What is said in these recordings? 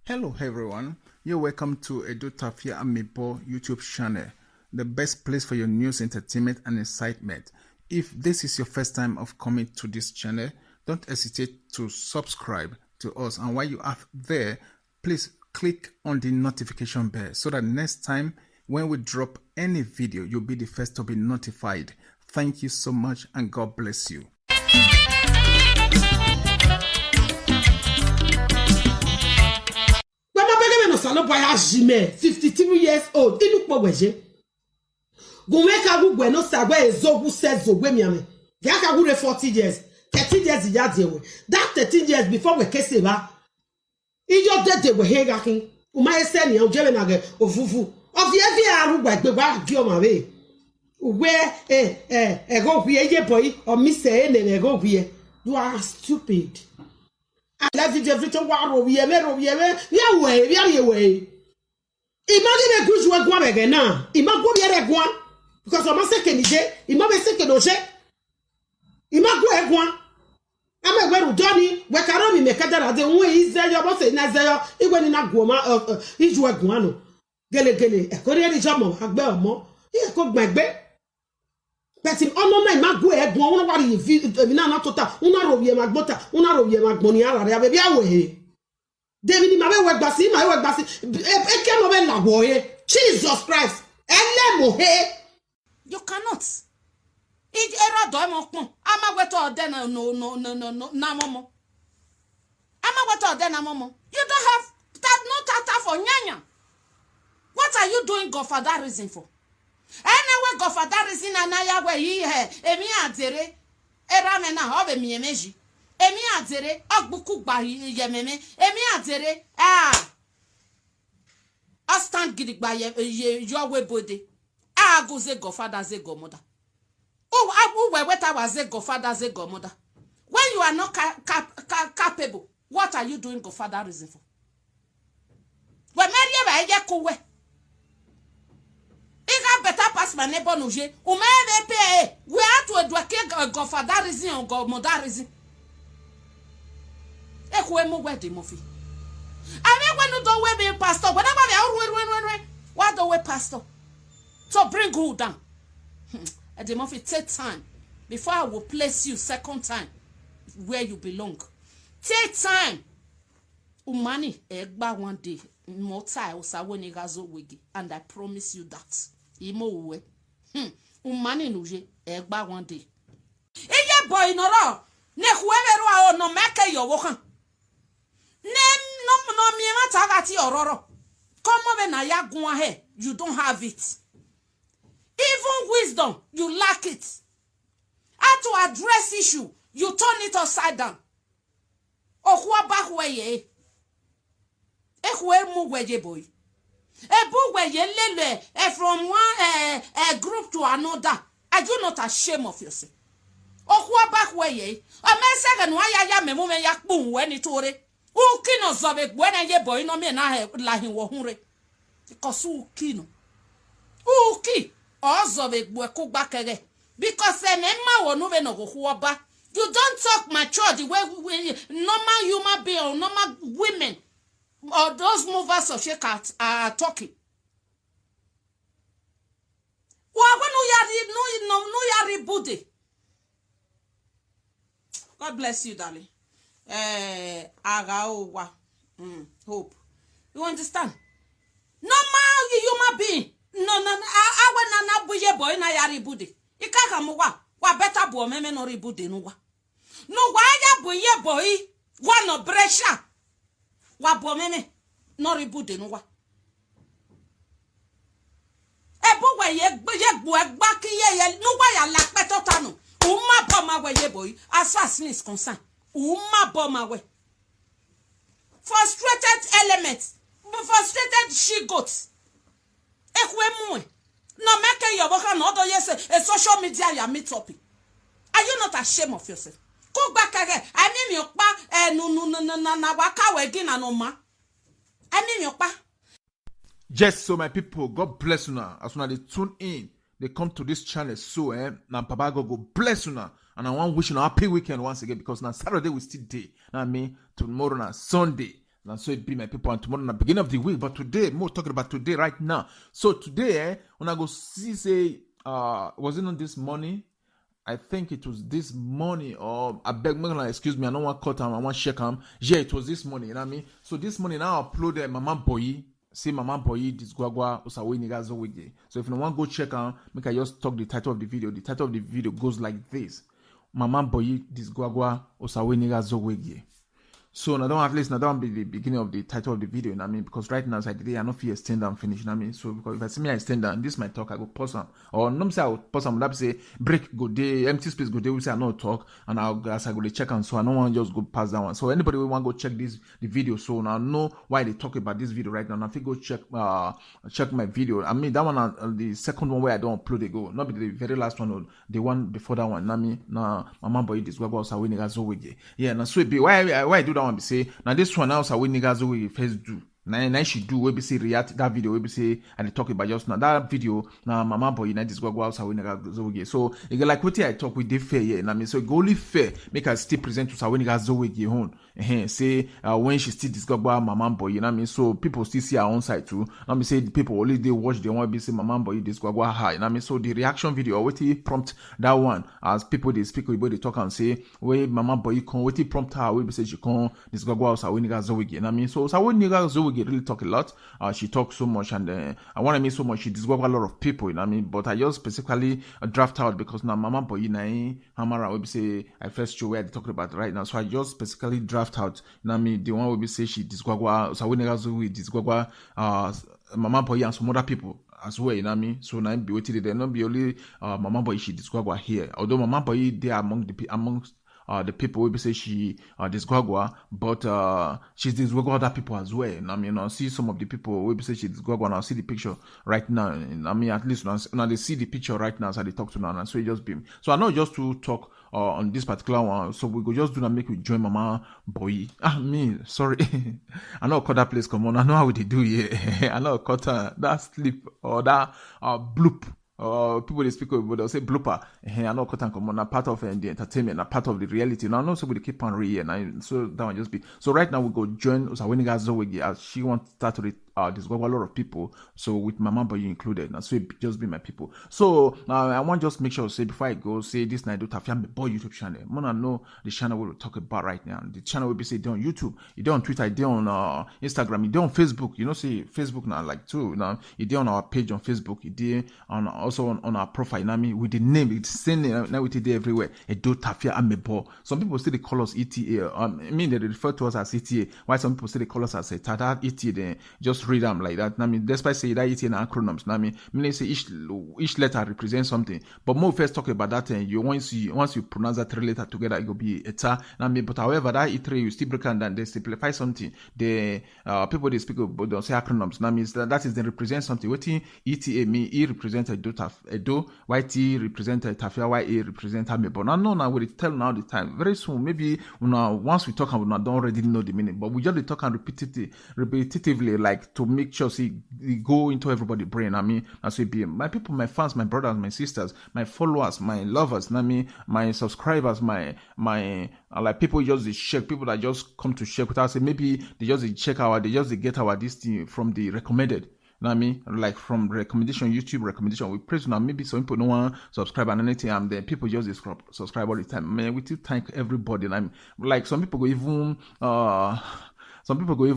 Hello everyone, you're welcome to Edo Tafia Amipo YouTube channel, the best place for your news, entertainment and excitement. If this is your first time of coming to this channel, don't hesitate to subscribe to us, and while you are there, please click on the notification bell so that next time when we drop any video, you'll be the first to be notified. Thank you so much and God bless you. Salopa ya jime 53 years old inu pogweje gunweka gugwe no sagwe ezogu sezo gwe miame yaka gure 40 years 30 years ya dewe that 13 years before we kese ba ijo dede we hega kin uma ese ni ojebe na ge ofufu of every arugwa gbe ba gi o ma we we go hwie ye boy o mi se ne go hwie. You are stupid. I love it everything. We way. Imagine a good work again now. Imagine one because I'm a second day. Imagine second oje. Imagine one. I'm a well Johnny. We can't make that. The way is there. Your boss is there. Even in a goma, he's work one. Gele. A Korean jamo. Agbe mo. He cook my bed. But in all my magwe egwon won wari fi na na tota una rowie magbota una rowie magboni ara re abebi awe David ni mabe we gbasi e ke no be lawo he Jesus Christ elemo he you cannot era do mo pon amagweto ode na no na momo amagweto ode na momo you don't have that no tata for nyanya. What are you doing God for that reason for? Anyway, go for that reason, and I where he emi adere erame na hobe mi emeji emi adere agbuku gba yememe emi adere I stand gidigba your way body go ze go father ze go mother we weta was ze go father ze go mother. When you are not capable, what are you doing go for that reason for? When Mary ba kuwe better pass my neighbor noje o me pay we have to educate go for that reason or go mother reason e ko emu wedding mofi I mean when you don't we be pastor whenever they what do we pastor so bring who down at the mofi take time before I will place you second time where you belong. Take time umani egba one day mota osawo ni gazo wigi, and I promise you that imo uwe umani nuje egba one day iye boy noro ne kuweru a no make yo wokan ne no mi mata gati ororo come be na ya gun ahe you don't have it. Even wisdom you lack it. How to address issue you turn it upside down. Okwa back where ye mu weje boy from one group to another. Are you not ashamed of yourself? Okwa back where ye a second why ya me mume ya kpun when it ore u kino zobe when ye boy no me na la hin wo hunre because u kino u ki o zobe gbo ku gbakere because ma wo no be no go ba. You don't talk mature the way normal human being or normal women or those movers of shake are talking. God bless you, darling. Hope. You understand? Normal human being. No, I buye boy na yari bude. Ikaka muwa. Wa better bo meme no ribude no wa. No wa ya buye boy. Wa no bresha. Wa bo meme no ribude no wa. Ebo we ye gbo egba ki ye no wa ya lape totanu. Uma bo ma we ye boy. As far as me is concerned. Uma bo ma we. Frustrated elements. Frustrated she goats. Ekwe mu. No make your work no do yes a social media ya meet up. Are you not ashamed of yourself? Go back again. I mean your pa no waka we gin no ma. I mean your pa. Yes, so my people, God bless you now. As soon as they tune in, they come to this channel. So now Papa God go bless you now. And I want to wish you a happy weekend once again because now Saturday we still day. Now I mean tomorrow now Sunday. And so it be my people, and tomorrow in the beginning of the week. But today, more talking about today right now. So today, when I go see, say, was it not this morning? I think it was this morning, or I beg me, excuse me, I don't want to cut him, I want to check him. Yeah, it was this morning, you know what I mean? So this morning, I uploaded Mama Boy. See Mama Boy, this Gwagwa, Osawe Nigazo Wige. So if you want to go check out, make I just talk the title of the video. The title of the video goes like this: Mama Boy, this Gwagwa, Osawe Nigazo Wige. So now at least now that will be the beginning of the title of the video, you know what I mean? Because right now as I did, I don't feel extend and finish, you know what I mean? So because if I see me I extend and this my talk, I go pause on. Or no say I will pause on, but say break go day, empty space go day, we say I know talk, and I'll as I go to check and so I don't want to just go past that one. So anybody will want to go check the video, so now know why they talk about this video right now. Now if you go check my video, I mean that one the second one where I don't upload it go, not be the very last one or the one before that one, you know what I mean? Now Mama Boy this Gwagwa Osawe Nigazo Wige. Yeah, now so it be why I do that one be say now this one now Osawe Nigazo Wige first do. Now she do we be say react that video we be say and they talk about just now that video now Mama Boy now this Gwagwa Osawe Nigazo Wige. So you get like what I talk with the fair yeah, and I mean so it go only fair make her still present to Osawe Nigazo Wige home. Say when she still this Gwagwa Mama Boy, you know what I mean? So people still see her own side too. Let me say the people only they watch they want to be say Mama Boy this Gwagwa high. You know what I mean? So the reaction video what he prompt that one as people they speak with they talk and say where Mama Boy come what he prompt her we be say she come this Gwagwa Osawe Nigazo Wige. You know what I mean? So Osawe Nigazo Wige really talk a lot. She talks so much and I want to mean so much she discover a lot of people, you know what I mean? But I just specifically draft out because now Mama Boy na Hamara will be say I first show where they talk about right now. So I just specifically draft out, you know what I mean? The one will be say she discover Osawe Nigazo Wige discover Mama Boy and some other people as well, you know what I mean? So now be waiting there, not be only Mama Boy she discover here. Although Mama Boy they are amongst the people will be say she this Gwagwa, but she's this Gwagwa other people as well. And I mean, I see some of the people will be say she this Gwagwa, and I see the picture right now. And I mean, at least now they see the picture right now as they talk to now, and so it just be. So I know just to talk on this particular one. So we go just do that, make we join Mama Boy. Sorry, I know cut that place come on. I know how they do it. I know cut that slip or that bloop. People they speak about they'll say blooper. I know cut and come on a part of the entertainment, a part of the reality. Now I know somebody keep on reading, and so that one just be. So right now we go join Osawe Nigazo Wige as she wants to start to discover a lot of people. So with Mama Boy included, and so it just be my people. So I want just make sure say before I go say this night do Tafia Me Boy YouTube channel. Mona know the channel we'll talk about right now. The channel will be say they on YouTube, it on Twitter, it on Instagram, it on Facebook. You know say Facebook now like too now it on our page on Facebook, it on also on our profile. You know what I mean? With the name, it's same now with it everywhere. It do Tafia Me Boy. Some people still they call us ETA. I mean they refer to us as ETA. Why some people still they call us as Tata ETA? Then just read them like that. I mean, despite say that ETA and acronyms. I mean, say each letter represents something. But more first talk about that thing. You once you pronounce that three letter together, it will be ETA. I mean, but however that E3 you still break down and they simplify something. The people they speak about don't say acronyms. I mean that is they represent something. What ETA mean? E represents Edo, YT represents Tafia, YA represents Amebo. Now we tell now the time. Very soon, maybe once we talk and we don't already know the meaning, but we just talk and repetitively like to make sure see it go into everybody's brain. I mean, as we be my people, my fans, my brothers, my sisters, my followers, my lovers, I mean, my subscribers, my like people just check, people that just come to check without say maybe they just check they just get our this thing from the recommended. You know what I mean? Like from recommendation, YouTube recommendation. We praise now. Maybe some people don't want to subscribe and anything, and then people just subscribe all the time. Man, we still thank everybody. And I'm like some people go even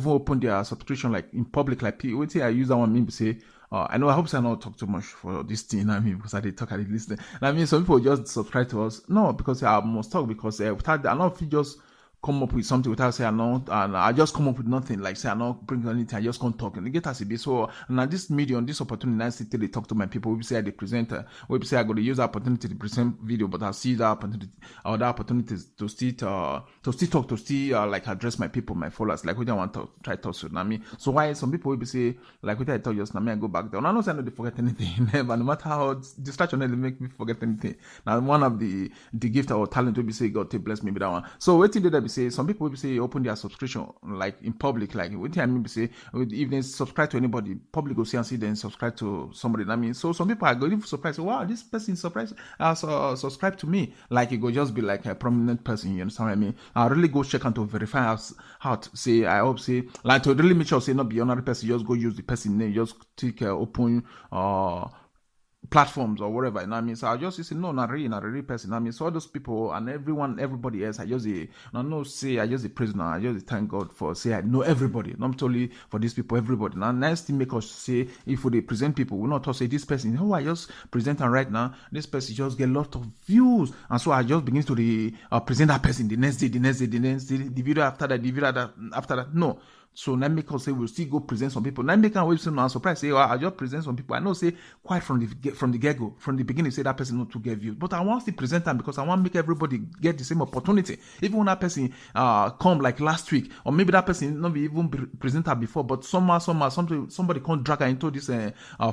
open their subscription like in public. Like what I use that one mean to say. I know I hope I not talk too much for this thing. I mean, because I did talk, I did listen. I mean, some people just subscribe to us. No, because I must talk because without I don't feel just come up with something without saying no, and I just come up with nothing, like say I not bring anything, I just can't talk and they get us a bit. So now this medium, this opportunity, I sit till they talk to my people, we say I the presenter, we say I got to use that opportunity to present video, but I see that opportunity or the opportunities to still talk, to still like address my people, my followers, like we don't want to try to talk to me. So why some people will be say like what I tell you just now, me I go back down. I know I know they forget anything, but no matter how distraction they make me forget anything. Now one of the gift or talent will be say God to bless me with that one. So waiting there we say some people will say open their subscription like in public, like what I mean we say if they subscribe to anybody, public will see and see then subscribe to somebody. I mean, so some people are going to surprise. Wow, this person surprised subscribe to me. Like it go just be like a prominent person. You understand what I mean? I really go check and to verify how to say. I hope say like to really make sure say not be another person. Just go use the person name. Just take open platforms or whatever, you know what I mean? So I just say no, not really person. I mean, so all those people and everybody else, I just say I just a prisoner. I just thank God for say I know everybody, not only for these people, everybody. Now next thing make us say if we present people, we not talk say this person, I just present and right now, this person just get a lot of views, and so I just begin to present that person the next day, the video after that, no. So now make us say we'll still go present some people. Now make us wait some surprise. Say, I just present some people. I know say quite from the get-go, from the beginning, say that person not to get views. But I want to present them because I want to make everybody get the same opportunity. Even when that person come like last week, or maybe that person not be even presented before, but somehow somebody can't drag her into this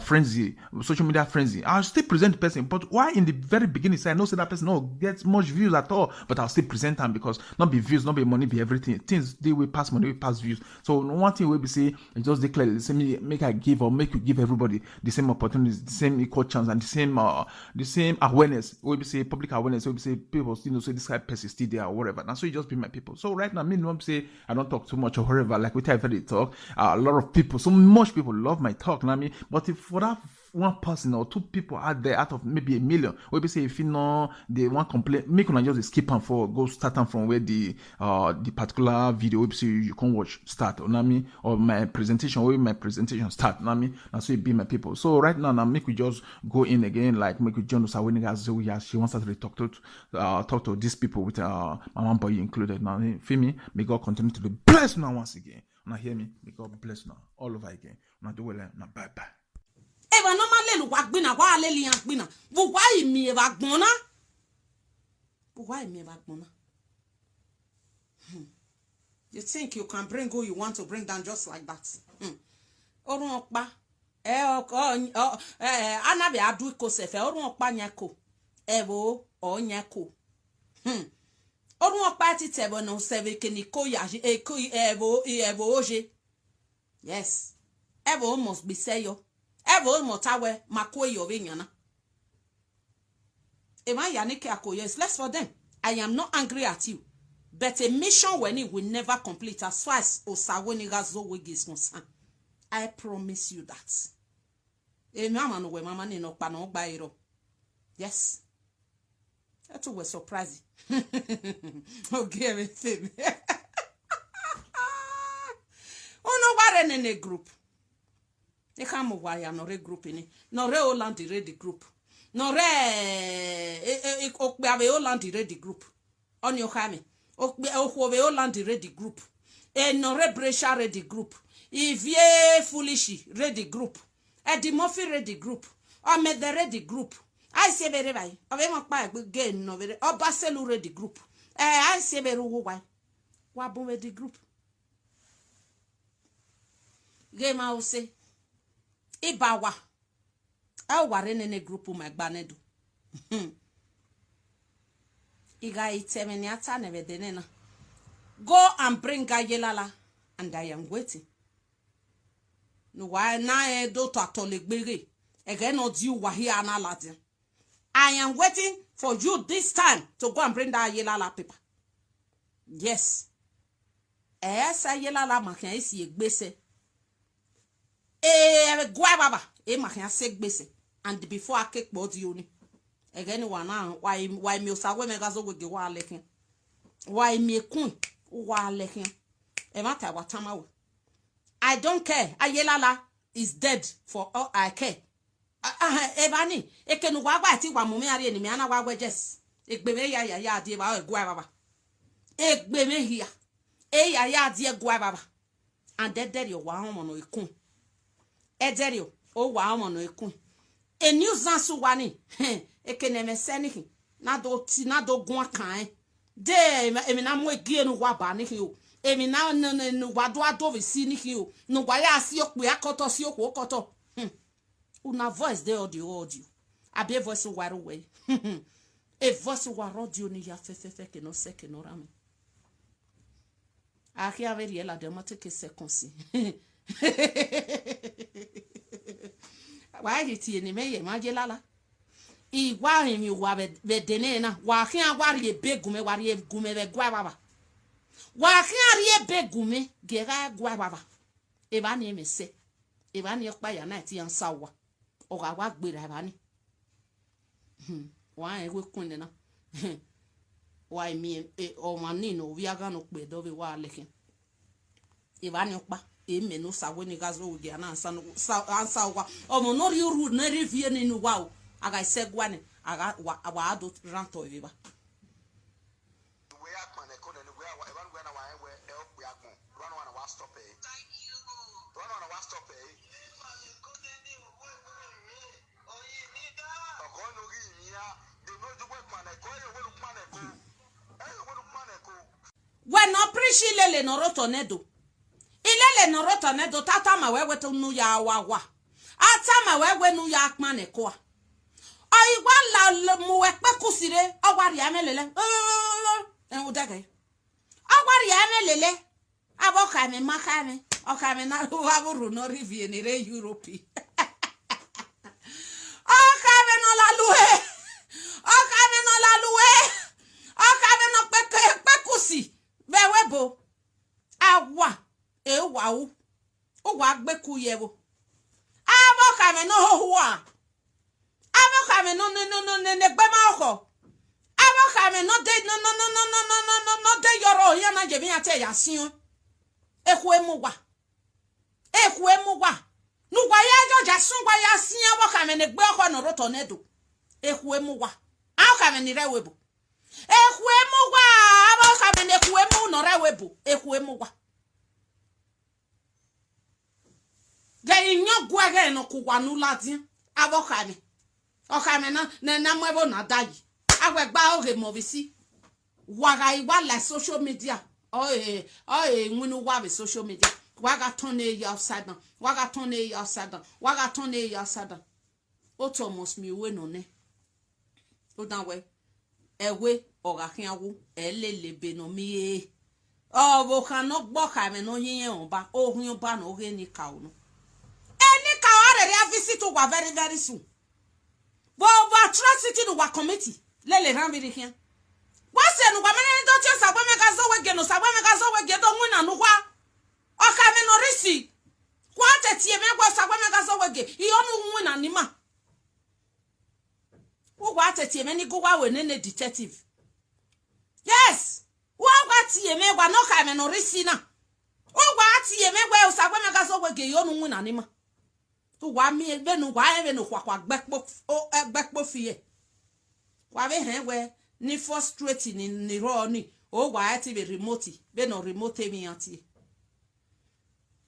frenzy, social media frenzy. I'll still present the person. But why in the very beginning say I know say that person not gets much views at all, but I'll still present them because not be views, not be money, be everything. Things they will pass money, will pass views. So one thing will be say just declare the same, make I give or make you give everybody the same opportunities, the same equal chance, and the same awareness. Will be say public awareness. Will be say people still know say this guy person still there or whatever. And so you just be my people. So right now, me not say I don't talk too much or whatever. Like we tell everybody talk. A lot of people, so much people love my talk. Know what I mean? But if for that one person or two people out there out of maybe 1 million, will be say if you know they want complain, make una just skip and for go start them from where the particular video will be say you can watch start. Know what I mean? Or my presentation, where my presentation start. Know what I mean? And so it be my people. So right now, make we just go in again, like make we join us when she wants us to talk to these people with Mama Boy included. Now, feel me? May God continue to be blessed now once again. Now hear me? May God bless now all over again. Now do well. Now bye bye. Eva no malelu wagbina wa leli yagbina. Bu why me wagbona? Bu why me wagbona? You think you can bring who you want to bring down just like that? Orun okpa anabe adu ko sefe orun okpa nyako ewo o nyako orun okpa ti tebo no seve keniko ya evo oje. Yes, evo must be sayo. Evo motawe makwe yo benyana. Ema yanike ako, yes, less for them. I am not angry at you. But a mission when it will never complete as far as Osawoni Gazo Wig is concerned. I promise you that. Yes. That was surprising. Okay, everything. Oh, no, in a group. They come why I'm not a group in it. No, re Holland ready group. No, re Okbe Holland ready group. On your kame. Okbe Holland ready group. No re Brescia ready group. Ivie Foolish ready group. Eddie Murphy ready group. Or me the ready group. I say very right. Ove mo pa again no very. Or Baselu ready group. I say very why. Wabu ready group. Game I will say. Ibawa. I ware nene group magbanedu. Iga itemeni ata nevedenena. Go and bring Gayelala, and I am waiting. No why na do to atolegbere. Again not you wahi analadin. I am waiting for you this time to go and bring that Yelala paper. Yes. Esa Yelala makin isi egbese. Guababa, makin se egbese. And before I cake body uni. Again one now why me osawe megazo wege wa lekin. Why me kun wa lekin. E mata watama. I don't care. Ayelala is dead for all I care. Evani, ekenu wagwa ti wa mume ari enimi ana wagwa jes. Egbeme ya die ba egwa baba. Egbeme hia. Ya die egwa baba. And dead yo wa homo no ikun. Ederio o wa homo no ikun. E nuisance wani. Ekene me seni na do gun kan. De emi na mo egie nu wa ba ni o. Emi na no wado ado si ni o. No wa ya si okpe akoto si okwo koto. Una voice there audio. Abi voice waru we. A voice waru audio ni ya fe ke no rame. Aki averi la de mote ke se konsi. Wa yiti ni me ye maje lala. I wa himi wa be dene na. Wa ki an wa rie begume wa rie gume be gwa baba. Wa ki an rie begume gera gwa baba. E ba ni me se. E ba ni okpa ya na ti an sawa. O ga wa gbera ba ni. Wa e we kunde na. Wa mi o mani no vi aga no pe do be wa leke e ba ni pa e me no sa we ni gazo ugi na ansa wa o mo no ru na revie ni no wa o aga se gwa ni aga wa ado ranto e ba we akman e ko ne we e ba ngwa na wa e we e opu akman run one wa stop e thank you run one wa stop e ko no ri mi ya de no ju we man e ko e we lu man e ko when no preach ilele no rotonedo ilele no rotonedo tata ma wewe to nu ya wawa ata ma wewe nu ya akmane ko o igwa la mu we pe kusire ogwari amelele en udage ogwari amelele aboka me makame okame na wa buru no rivie ni re Europe okame no la luwe okame no la luwe okame no pekusi bewebo awa ewa o wa gbeku yewo abokame no howa abokame no ne gbema oko abokame no de no de yoro ya na je bi ate ya sin ekuemu wa nugwa ya joja sungwa ya sin abokame ne gbe oko no rotonedo ekuemu wa akame ni rewebo ekuemugwa abokame ne kuemu no rewebu ekuemugwa ge inyo gwege no kuwa nuladin abokame okame na mwebo na dayi agwegba oge movisi waga iwa la social media nwinu wa be social media waga turn it upside down waga turn it upside down waga turn it upside down otomos mi we no ne o dan we ewe ogakiawu elelebe no mi bo kan no gbo ka me no yin oba ohun oba no ge ni ka onu eni ka are visit wa very very soon bo atrocity no wa committee lele ran bi rian wa se no wa me ni do che sagba me ka zo we ge no sagba me ka zo we ge do nwu na no kwa o ka me no risi kwa tetie me gwa sagba me ka zo we ge i onu nwu na ni ma wa tetie me ni go wa we ne detective yes wa tie me gwa no ka me no risi na wa tie me gwa usagwa me ka so we ge yo nu na ni ma to wa mi ebe nu wa ebe no kwa gbekpo fie wa be he we ni frustrate ni ro ni o wa ti be remote be no remote mi ati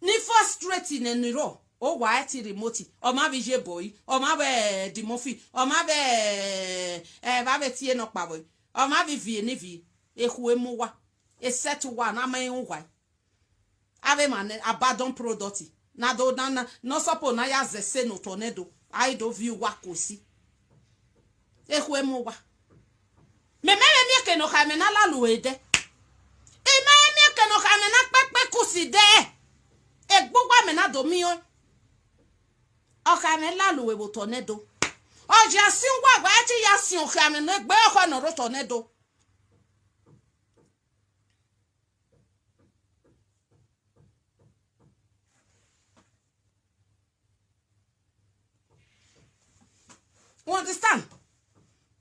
ni frustrate ni ro o wa ti remote o ma bi je boy o ma be dimofi o ma be ba be tie no pa boy o ma bi vie ni vie ekuemu wa e set wa na ma yin wa ave man abandon product na do na no suppose na ya zese no tornado I do view wa kosi ekuemu wa me mi ke no ka me na la luede e mi ke no ka me na pepe kosi de e gbogbo me na do mi o ka me la luwe bo tornado o je sin wa gba ti ya sin o ka me na gbe o no ro tornado. You understand?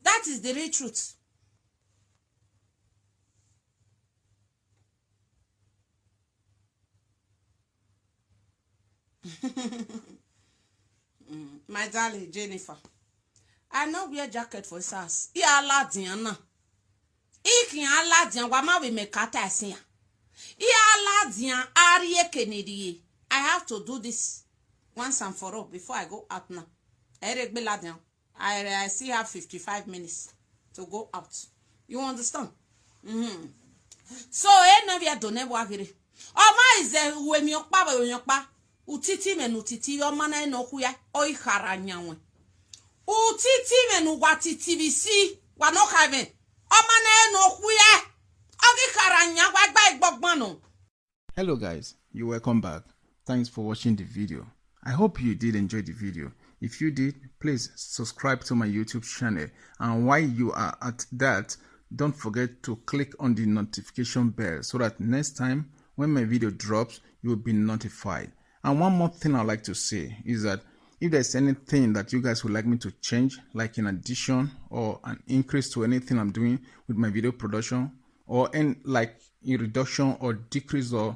That is the real truth. My darling Jennifer, I know wear jacket for SARS. I aladiana. Iki aladian wa ma we me kata asia. I aladian Arie Kennedy. I have to do this once and for all before I go out now. Eric Beladian. I still have 55 minutes to go out. You understand? So, no be adone wagiri. Oma is we mi okpa ba yokpa. Utiti menu titi yo mana no kuya oi kharanyanwe. Utiti menu watiti bisi wa no kave. O mana no kuya. Ogi kharanya wa gba igbogbon no. Hello guys, you're welcome back. Thanks for watching the video. I hope you did enjoy the video. If you did, please subscribe to my YouTube channel, and while you are at that, don't forget to click on the notification bell so that next time when my video drops, you will be notified. And one more thing I'd like to say is that if there's anything that you guys would like me to change, like an addition or an increase to anything I'm doing with my video production, or like a reduction or decrease or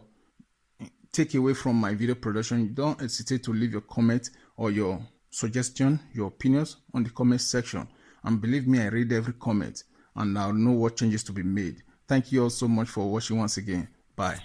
take away from my video production, don't hesitate to leave your comment or your suggestion, your opinions on the comment section. And believe me, I read every comment and I'll know what changes to be made. Thank you all so much for watching once again. Bye.